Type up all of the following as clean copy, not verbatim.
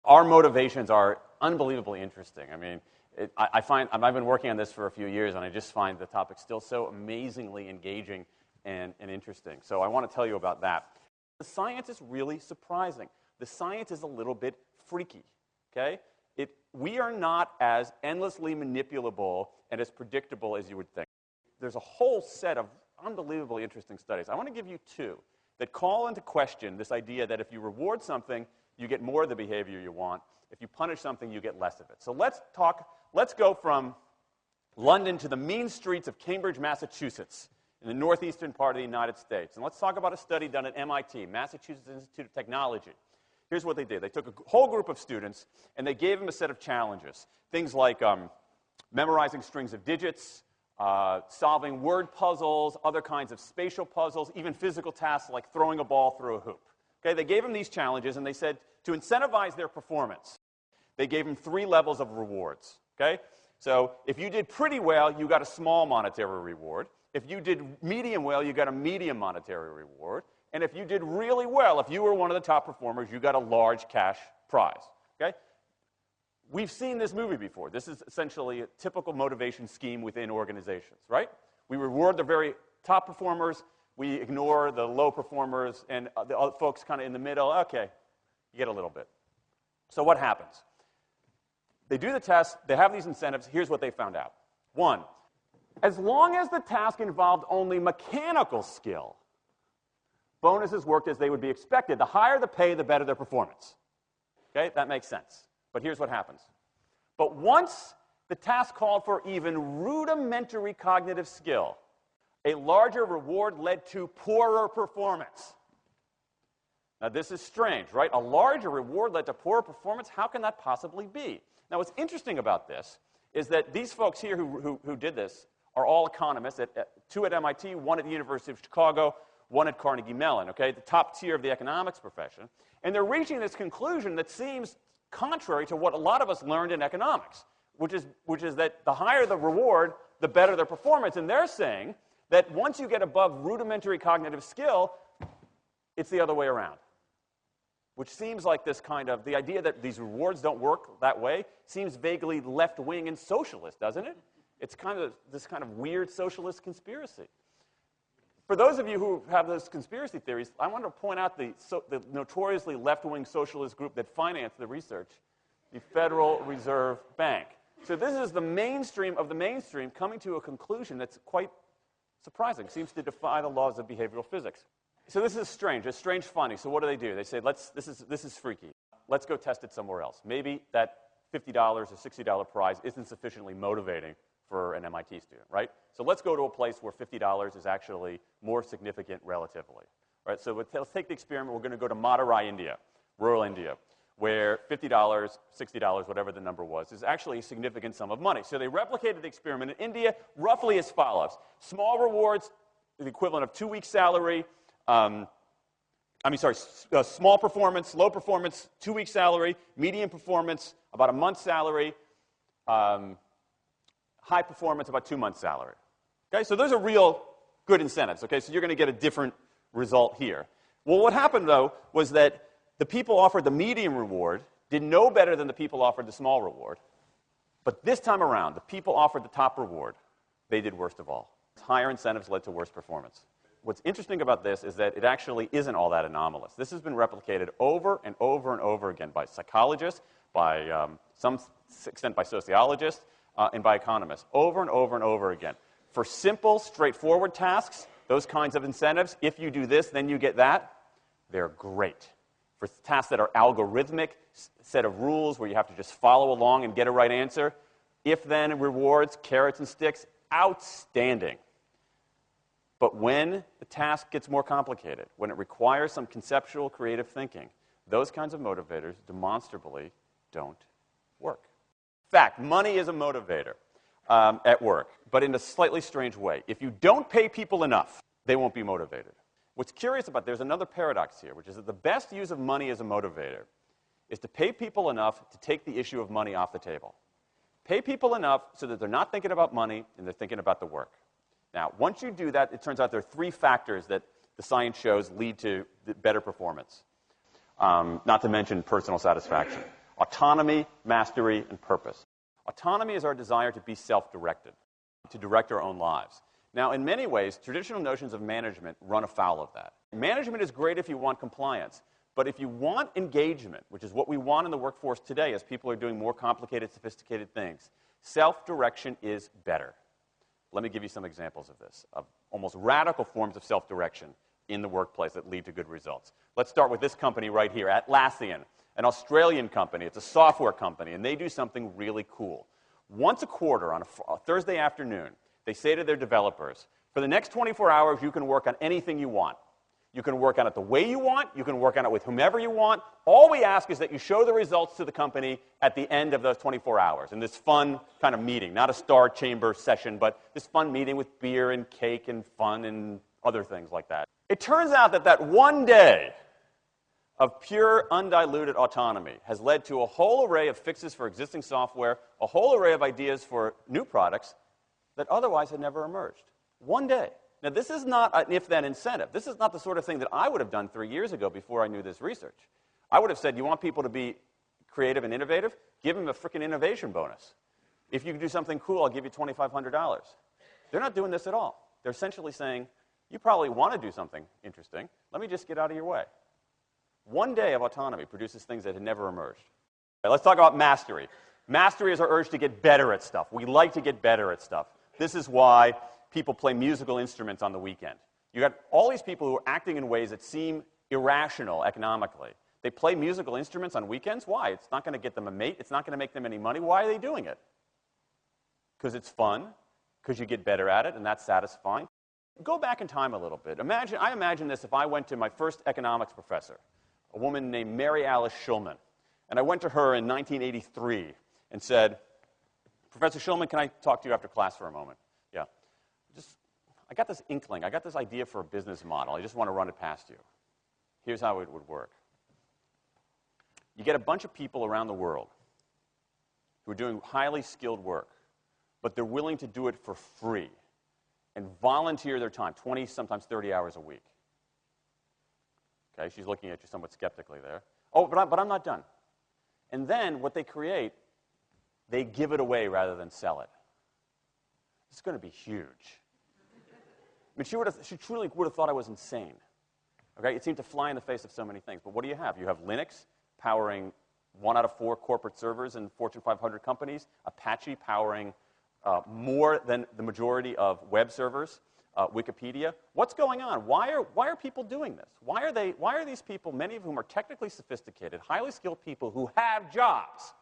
Our motivations are unbelievably interesting. I mean, I've been working on this for a few years, and I just find the topic still so amazingly engaging and interesting. So I want to tell you about that. The science is really surprising. The science is a little bit freaky, okay? We are not as endlessly manipulable and as predictable as you would think. There's a whole set of unbelievably interesting studies. I want to give you two that call into question this idea that if you reward something, you get more of the behavior you want. If you punish something, you get less of it. So let's go from London to the mean streets of Cambridge, Massachusetts, in the northeastern part of the United States. And let's talk about a study done at MIT, Massachusetts Institute of Technology. Here's what they did. They took a whole group of students, and they gave them a set of challenges. Things like memorizing strings of digits, solving word puzzles, other kinds of spatial puzzles, even physical tasks like throwing a ball through a hoop. Okay, they gave them these challenges, and they said to incentivize their performance, they gave them 3 levels of rewards. Okay? So if you did pretty well, you got a small monetary reward. If you did medium well, you got a medium monetary reward. And if you did really well, if you were one of the top performers, you got a large cash prize. Okay? We've seen this movie before. This is essentially a typical motivation scheme within organizations, right? We reward the very top performers, we ignore the low performers, and the other folks kind of in the middle. Okay, you get a little bit. So what happens? They do the test, they have these incentives. Here's what they found out. 1, as long as the task involved only mechanical skill, bonuses worked as they would be expected. The higher the pay, the better their performance. Okay, that makes sense. But here's what happens. But once the task called for even rudimentary cognitive skill, a larger reward led to poorer performance. Now, this is strange, right? A larger reward led to poorer performance? How can that possibly be? Now, what's interesting about this is that these folks here who did this are all economists, 2 at MIT, 1 at the University of Chicago, 1 at Carnegie Mellon, okay, the top tier of the economics profession. And they're reaching this conclusion that seems contrary to what a lot of us learned in economics, which is that the higher the reward, the better their performance. And they're saying that once you get above rudimentary cognitive skill, it's the other way around. Which seems like this kind of, the idea that these rewards don't work that way seems vaguely left-wing and socialist, doesn't it? It's kind of this kind of weird socialist conspiracy. For those of you who have those conspiracy theories, I want to point out the notoriously left-wing socialist group that financed the research, the Federal Reserve Bank. So this is the mainstream of the mainstream coming to a conclusion that's quite surprising. Seems to defy the laws of behavioral physics. So this is strange, a strange finding. So what do? They say, this is freaky. Let's go test it somewhere else. Maybe that $50 or $60 prize isn't sufficiently motivating for an MIT student, right? So let's go to a place where $50 is actually more significant relatively, right? So let's take the experiment. We're going to go to Madurai, India, rural India, where $50, $60, whatever the number was, is actually a significant sum of money. So they replicated the experiment in India roughly as follows. Small rewards, the equivalent of 2 weeks' salary. Small performance, low performance, 2 weeks' salary. Medium performance, about a month's salary. High performance, about 2 months' salary. Okay, so those are real good incentives. Okay, so you're going to get a different result here. Well, what happened, though, was that the people offered the medium reward did no better than the people offered the small reward. But this time around, the people offered the top reward. They did worst of all. Higher incentives led to worse performance. What's interesting about this is that it actually isn't all that anomalous. This has been replicated over and over and over again by psychologists, by some extent by sociologists, and by economists, over and over and over again. For simple, straightforward tasks, those kinds of incentives, if you do this, then you get that, they're great. For tasks that are algorithmic, set of rules where you have to just follow along and get a right answer, if-then rewards, carrots and sticks, outstanding. But when the task gets more complicated, when it requires some conceptual, creative thinking, those kinds of motivators demonstrably don't work. In fact, money is a motivator at work, but in a slightly strange way. If you don't pay people enough, they won't be motivated. What's curious about, there's another paradox here, which is that the best use of money as a motivator is to pay people enough to take the issue of money off the table. Pay people enough so that they're not thinking about money and they're thinking about the work. Now, once you do that, it turns out there are 3 factors that the science shows lead to better performance, not to mention personal satisfaction. Autonomy, mastery, and purpose. Autonomy is our desire to be self-directed, to direct our own lives. Now, in many ways, traditional notions of management run afoul of that. Management is great if you want compliance, but if you want engagement, which is what we want in the workforce today as people are doing more complicated, sophisticated things, self-direction is better. Let me give you some examples of this, of almost radical forms of self-direction in the workplace that lead to good results. Let's start with this company right here, Atlassian, an Australian company. It's a software company, and they do something really cool. Once a quarter on a Thursday afternoon, they say to their developers, for the next 24 hours, you can work on anything you want. You can work on it the way you want. You can work on it with whomever you want. All we ask is that you show the results to the company at the end of those 24 hours in this fun kind of meeting, not a star chamber session, but this fun meeting with beer and cake and fun and other things like that. It turns out that that one day of pure, undiluted autonomy has led to a whole array of fixes for existing software, a whole array of ideas for new products that otherwise had never emerged. One day. Now, this is not an if-then incentive. This is not the sort of thing that I would have done 3 years ago before I knew this research. I would have said, you want people to be creative and innovative? Give them a freaking innovation bonus. If you can do something cool, I'll give you $2,500. They're not doing this at all. They're essentially saying, you probably want to do something interesting. Let me just get out of your way. One day of autonomy produces things that had never emerged. Right, let's talk about mastery. Mastery is our urge to get better at stuff. We like to get better at stuff. This is why people play musical instruments on the weekend. You got all these people who are acting in ways that seem irrational economically. They play musical instruments on weekends. Why? It's not going to get them a mate. It's not going to make them any money. Why are they doing it? Because it's fun, because you get better at it, and that's satisfying. Go back in time a little bit. I imagine this if I went to my first economics professor, a woman named Mary Alice Schulman, and I went to her in 1983 and said, Professor Schulman, can I talk to you after class for a moment? Yeah. I got this inkling. I got this idea for a business model. I just want to run it past you. Here's how it would work. You get a bunch of people around the world who are doing highly skilled work, but they're willing to do it for free and volunteer their time, 20, sometimes 30 hours a week. Okay, she's looking at you somewhat skeptically there. Oh, but I'm not done. And then what they create, they give it away rather than sell it. It's going to be huge. I mean, she truly would have thought I was insane. Okay? It seemed to fly in the face of so many things. But what do you have? You have Linux powering 1 out of 4 corporate servers in Fortune 500 companies, Apache powering more than the majority of web servers, Wikipedia. What's going on? Why are people doing this? Why are these people, many of whom are technically sophisticated, highly skilled people who have jobs?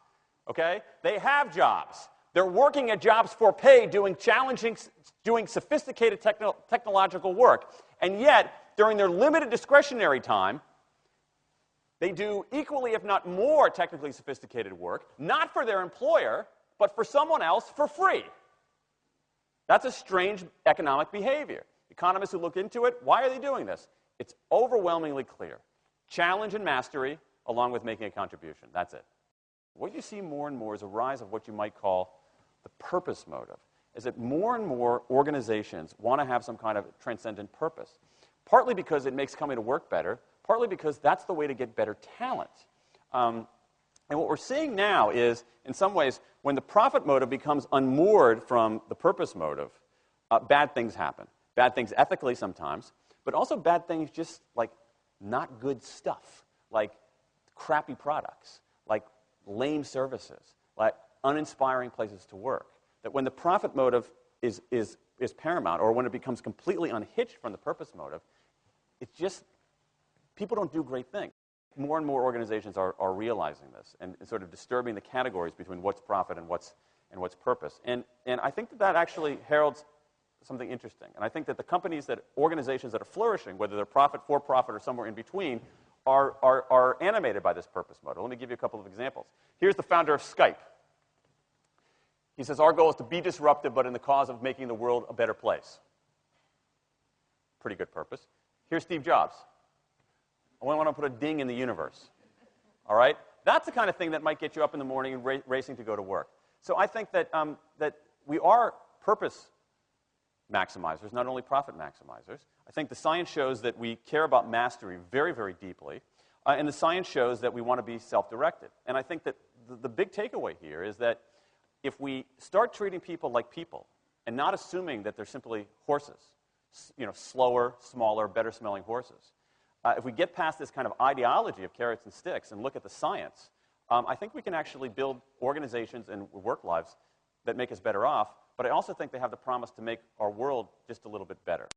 Okay? They have jobs. They're working at jobs for pay, doing sophisticated technological work. And yet, during their limited discretionary time, they do equally, if not more, technically sophisticated work, not for their employer, but for someone else for free. That's a strange economic behavior. Economists who look into it, why are they doing this? It's overwhelmingly clear. Challenge and mastery, along with making a contribution. That's it. What you see more and more is a rise of what you might call the purpose motive, is that more and more organizations want to have some kind of transcendent purpose, partly because it makes coming to work better, partly because that's the way to get better talent. And what we're seeing now is, in some ways, when the profit motive becomes unmoored from the purpose motive, bad things happen. Bad things ethically sometimes, but also bad things just like not good stuff, like crappy products, like lame services, like uninspiring places to work. That when the profit motive is paramount, or when it becomes completely unhitched from the purpose motive, it's just, people don't do great things. More and more organizations are realizing this and sort of disturbing the categories between what's profit and what's purpose. And I think that actually heralds something interesting. And I think that the organizations that are flourishing, whether they're profit, for-profit, or somewhere in between, are animated by this purpose motive. Let me give you a couple of examples. Here's the founder of Skype. He says, our goal is to be disruptive, but in the cause of making the world a better place. Pretty good purpose. Here's Steve Jobs. I want to put a ding in the universe. All right? That's the kind of thing that might get you up in the morning and racing to go to work. So I think that, that we are purpose maximizers, not only profit maximizers. I think the science shows that we care about mastery very, very deeply. And the science shows that we want to be self-directed. And I think that the big takeaway here is that if we start treating people like people and not assuming that they're simply horses, slower, smaller, better-smelling horses, if we get past this kind of ideology of carrots and sticks and look at the science, I think we can actually build organizations and work lives that make us better off, but I also think they have the promise to make our world just a little bit better.